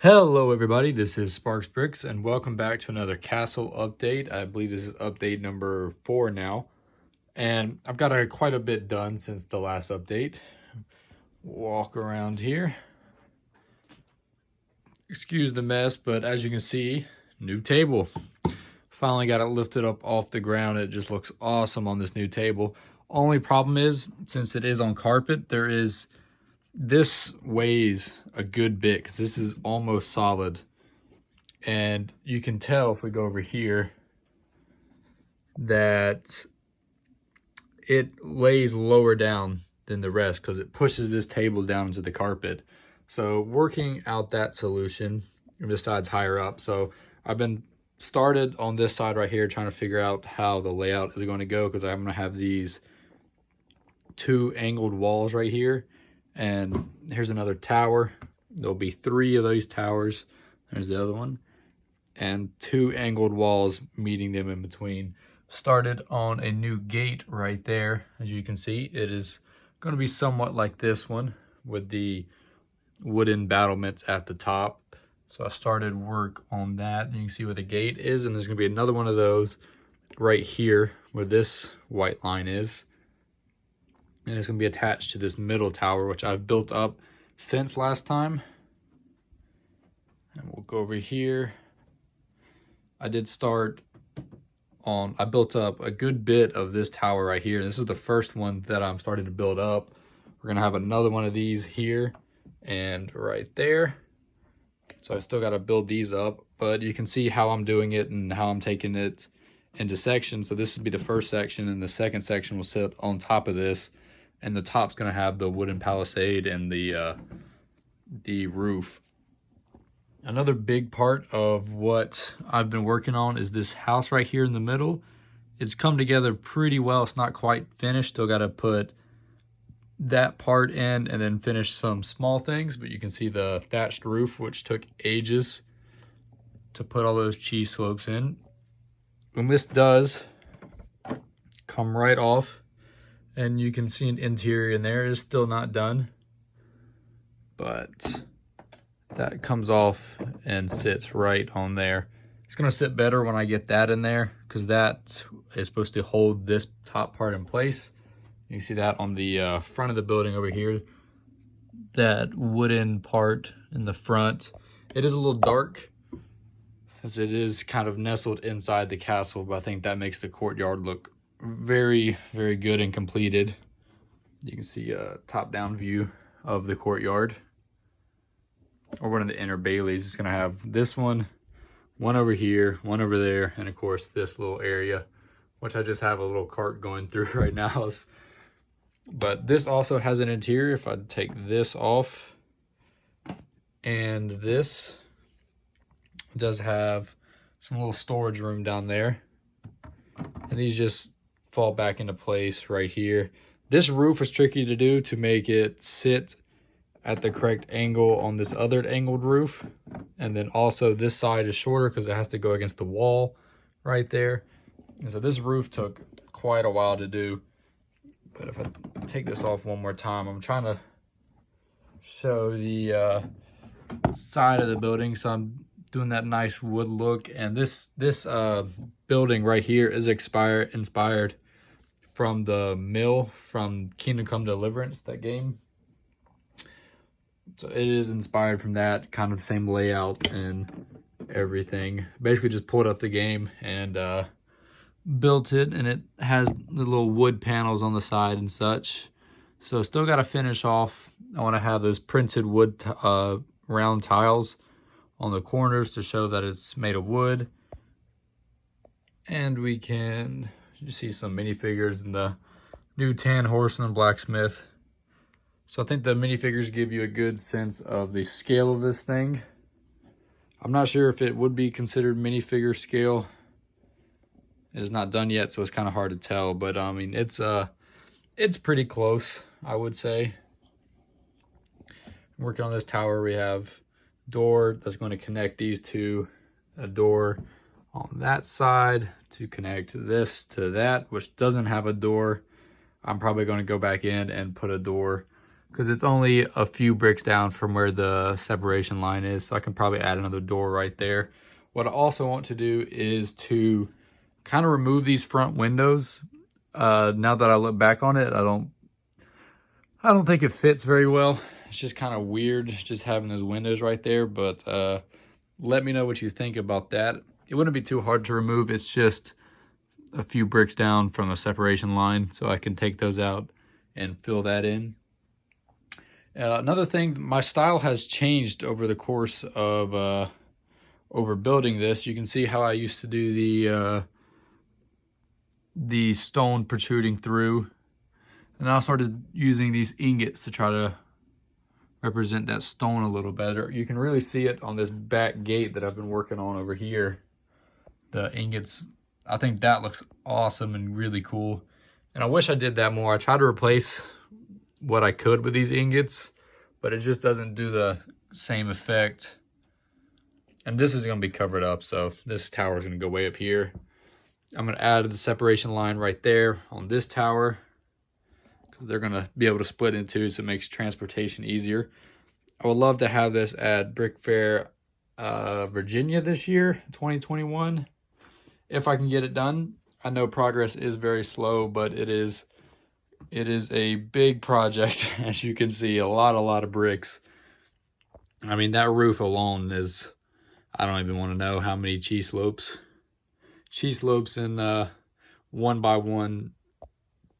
Hello everybody, this is Sparks Bricks and welcome back to another castle update. I believe this is update number 4 now. And I've got quite a bit done since the last update. Walk around here. Excuse the mess, but as you can see, new table. Finally got it lifted up off the ground. It just looks awesome on this new table. Only problem is, since it is on carpet, this weighs a good bit because this is almost solid. And you can tell if we go over here that it lays lower down than the rest because it pushes this table down into the carpet. So working out that solution, this side's higher up. So I've been started on this side right here trying to figure out how the layout is going to go because I'm going to have these two angled walls right here. And here's another tower. There'll be 3 of those towers. There's the other one. And 2 angled walls meeting them in between. Started on a new gate right there. As you can see, it is going to be somewhat like this one with the wooden battlements at the top. So I started work on that. And you can see where the gate is. And there's going to be another one of those right here where this white line is. And it's going to be attached to this middle tower, which I've built up since last time. And we'll go over here. I built up a good bit of this tower right here. This is the first one that I'm starting to build up. We're going to have another one of these here and right there. So I still got to build these up, but you can see how I'm doing it and how I'm taking it into sections. So this will be the first section, and the second section will sit on top of this. And the top's going to have the wooden palisade and the roof. Another big part of what I've been working on is this house right here in the middle. It's come together pretty well. It's not quite finished. Still got to put that part in and then finish some small things. But you can see the thatched roof, which took ages to put all those cheese slopes in. When this does come right off, and you can see an interior in there. It's still not done, but that comes off and sits right on there. It's gonna sit better when I get that in there because that is supposed to hold this top part in place. You can see that on the front of the building over here. That wooden part in the front. It is a little dark since it is kind of nestled inside the castle, but I think that makes the courtyard look very, very good and completed. You can see a top-down view of the courtyard, or one of the inner baileys. It's gonna have this one over here, one over there, and of course this little area, which I just have a little cart going through right now. But this also has an interior. If I take this off, and this does have some little storage room down there, and these just fall back into place right here. This roof was tricky to do to make it sit at the correct angle on this other angled roof. And then also this side is shorter because it has to go against the wall right there. And so this roof took quite a while to do. But if I take this off one more time, I'm trying to show the side of the building. So I'm doing that nice wood look, and this building right here is inspired from the mill from Kingdom Come Deliverance, that game. So it is inspired from that, kind of the same layout and everything. Basically just pulled up the game and built it, and it has the little wood panels on the side and such. So still got to finish off. I want to have those printed wood round tiles on the corners to show that it's made of wood. And we can see some minifigures and the new tan horse and the blacksmith. So I think the minifigures give you a good sense of the scale of this thing. I'm not sure if it would be considered minifigure scale. It is not done yet, so it's kind of hard to tell. But I mean, it's pretty close, I would say. Working on this tower, we have door that's going to connect these two, a door on that side to connect this to that, which doesn't have a door. I'm probably going to go back in and put a door because it's only a few bricks down from where the separation line is. So I can probably add another door right there. What I also want to do is to kind of remove these front windows. Now that I look back on it, I don't think it fits very well. It's just kind of weird just having those windows right there, but let me know what you think about that. It wouldn't be too hard to remove. It's just a few bricks down from the separation line, so I can take those out and fill that in. Another thing, my style has changed over the course of over building this. You can see how I used to do the stone protruding through, and I started using these ingots to try to represent that stone a little better. You can really see it on this back gate that I've been working on over here. The ingots, I think that looks awesome and really cool. And I wish I did that more. I tried to replace what I could with these ingots, but it just doesn't do the same effect. And this is going to be covered up, so this tower is going to go way up here. I'm going to add the separation line right there on this tower, they're going to be able to split in two, so it makes transportation easier. I would love to have this at Brick Fair, Virginia this year, 2021, if I can get it done. I know progress is very slow, but it is a big project. As you can see, a lot of bricks. I mean, that roof alone is, I don't even want to know how many cheese slopes and 1x1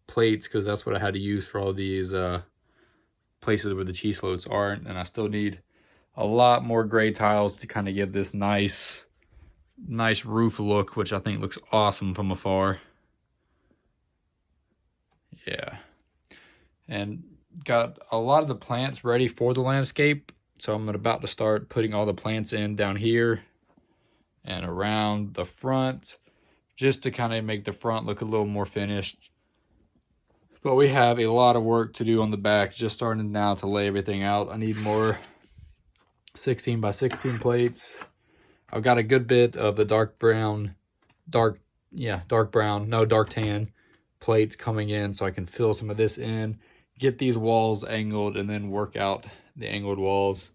plates, because that's what I had to use for all these places where the cheese slopes aren't. And I still need a lot more gray tiles to kind of give this nice roof look, which I think looks awesome from afar. Yeah, and got a lot of the plants ready for the landscape, so I'm about to start putting all the plants in down here and around the front, just to kind of make the front look a little more finished. But we have a lot of work to do on the back, just starting now to lay everything out. I need more 16 by 16 plates. I've got a good bit of the dark tan plates coming in, so I can fill some of this in, get these walls angled, and then work out the angled walls.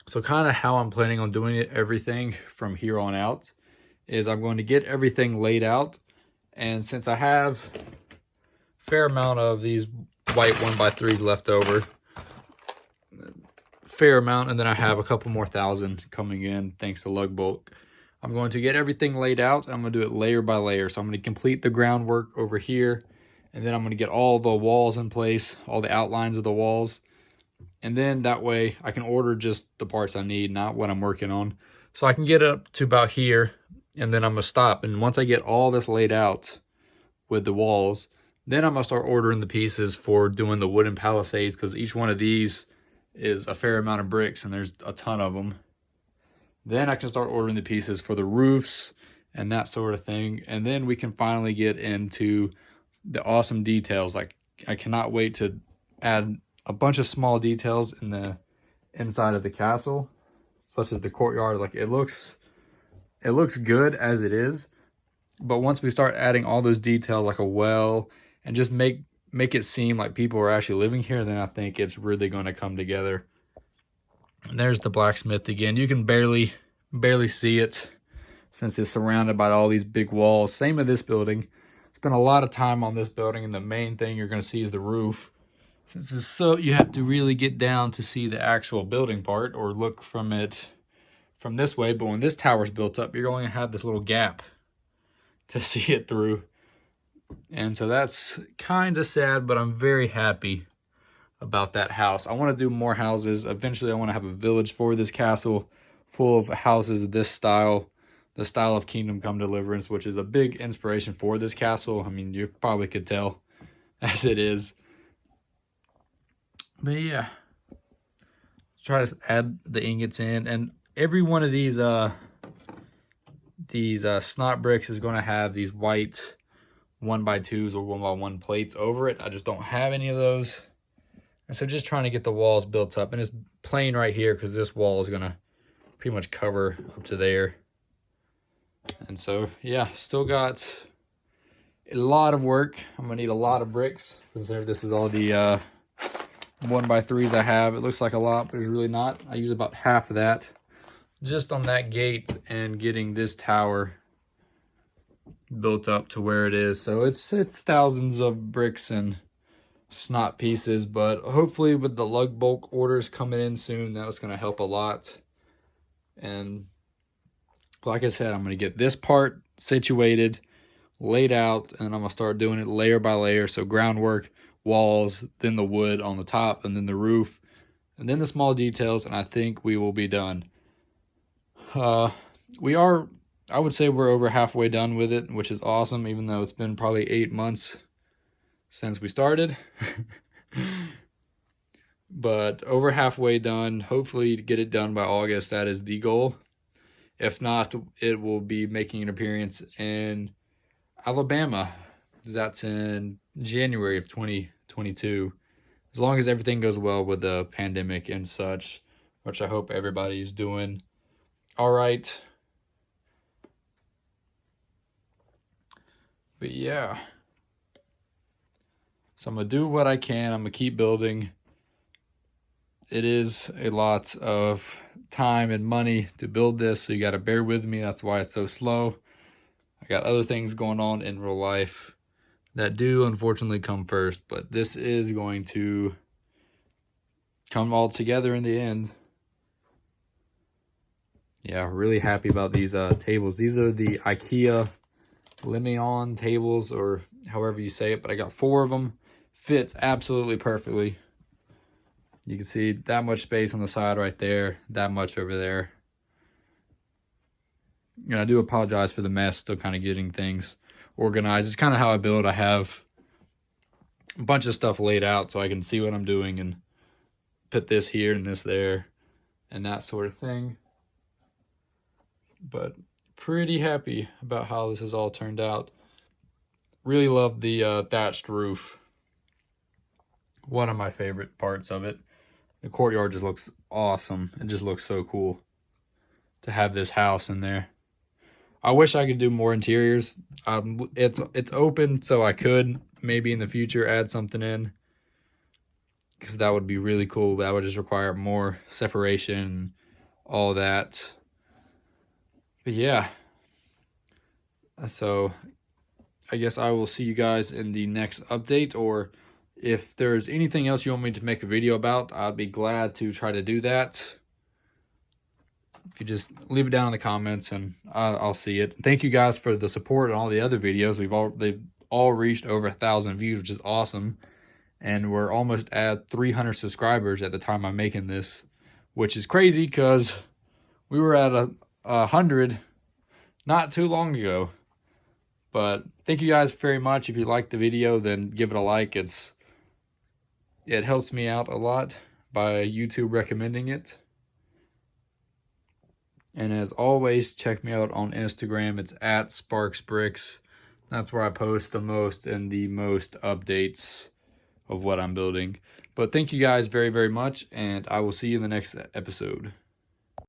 So kind of how I'm planning on doing it, everything from here on out, is I'm going to get everything laid out. And since I have a fair amount of these white 1x3s left over, fair amount, and then I have a couple more thousand coming in thanks to lug bulk, I'm going to get everything laid out. I'm going to do it layer by layer. So I'm going to complete the groundwork over here, and then I'm going to get all the walls in place, all the outlines of the walls. And then that way I can order just the parts I need, not what I'm working on. So I can get up to about here, and then I'm going to stop. And once I get all this laid out with the walls, then I'm going to start ordering the pieces for doing the wooden palisades, because each one of these is a fair amount of bricks, and there's a ton of them. Then I can start ordering the pieces for the roofs and that sort of thing. And then we can finally get into the awesome details. Like, I cannot wait to add a bunch of small details in the inside of the castle, such as the courtyard. Like, it looks good as it is, but once we start adding all those details, like a well, and just make it seem like people are actually living here, then I think it's really going to come together. And there's the blacksmith again. You can barely see it since it's surrounded by all these big walls. Same with this building. Spent a lot of time on this building, and the main thing you're going to see is the roof. Since it's so, you have to really get down to see the actual building part, or look from it from this way. But when this tower's built up, you're going to have this little gap to see it through. And so that's kind of sad, but I'm very happy about that house. I want to do more houses. Eventually I want to have a village for this castle, full of houses of this style, the style of Kingdom Come Deliverance, which is a big inspiration for this castle. I mean, you probably could tell as it is. But yeah, let's try to add the ingots in, and every one of these snot bricks is going to have these white 1x2s or 1x1 plates over it. I just don't have any of those, and so just trying to get the walls built up. And it's plain right here because this wall is going to pretty much cover up to there. And so yeah, still got a lot of work. I'm gonna need a lot of bricks. Consider this is all the 1x3s I have. It looks like a lot, but it's really not. I use about half of that just on that gate and getting this tower built up to where it is. So it's thousands of bricks and snot pieces, but hopefully with the lug bulk orders coming in soon, that's going to help a lot. And like I said, I'm going to get this part situated, laid out, and I'm going to start doing it layer by layer. So groundwork, walls, then the wood on the top, and then the roof, and then the small details, and I think we will be done. I would say we're over halfway done with it, which is awesome, even though it's been probably 8 months since we started. But over halfway done. Hopefully to get it done by August. That is the goal. If not, it will be making an appearance in Alabama. That's in January of 2022. As long as everything goes well with the pandemic and such, which I hope everybody is doing all right. But yeah, so I'm gonna do what I can. I'm gonna keep building. It is a lot of time and money to build this, so you got to bear with me. That's why it's so slow. I got other things going on in real life that do unfortunately come first, but this is going to come all together in the end. Yeah, really happy about these tables. These are the Ikea Limion tables, or however you say it, but I got 4 of them. Fits absolutely perfectly. You can see that much space on the side right there, that much over there. And I do apologize for the mess, still kind of getting things organized. It's kind of how I build. I have a bunch of stuff laid out so I can see what I'm doing and put this here and this there and that sort of thing. But pretty happy about how this has all turned out. Really love the thatched roof. One of my favorite parts of it. The courtyard just looks awesome. It just looks so cool to have this house in there. I wish I could do more interiors. It's open, so I could maybe in the future add something in, because that would be really cool. But that would just require more separation, all that. But yeah, so I guess I will see you guys in the next update, or if there's anything else you want me to make a video about, I'd be glad to try to do that. If you just leave it down in the comments and I'll see it. Thank you guys for the support on all the other videos. They've all reached over 1,000 views, which is awesome. And we're almost at 300 subscribers at the time I'm making this, which is crazy because we were at 100 not too long ago. But thank you guys very much. If you liked the video, then give it a like. It helps me out a lot by YouTube recommending it. And as always, check me out on Instagram. It's at SparksBricks. That's where I post the most and the most updates of what I'm building. But thank you guys very, very much, and I will see you in the next episode.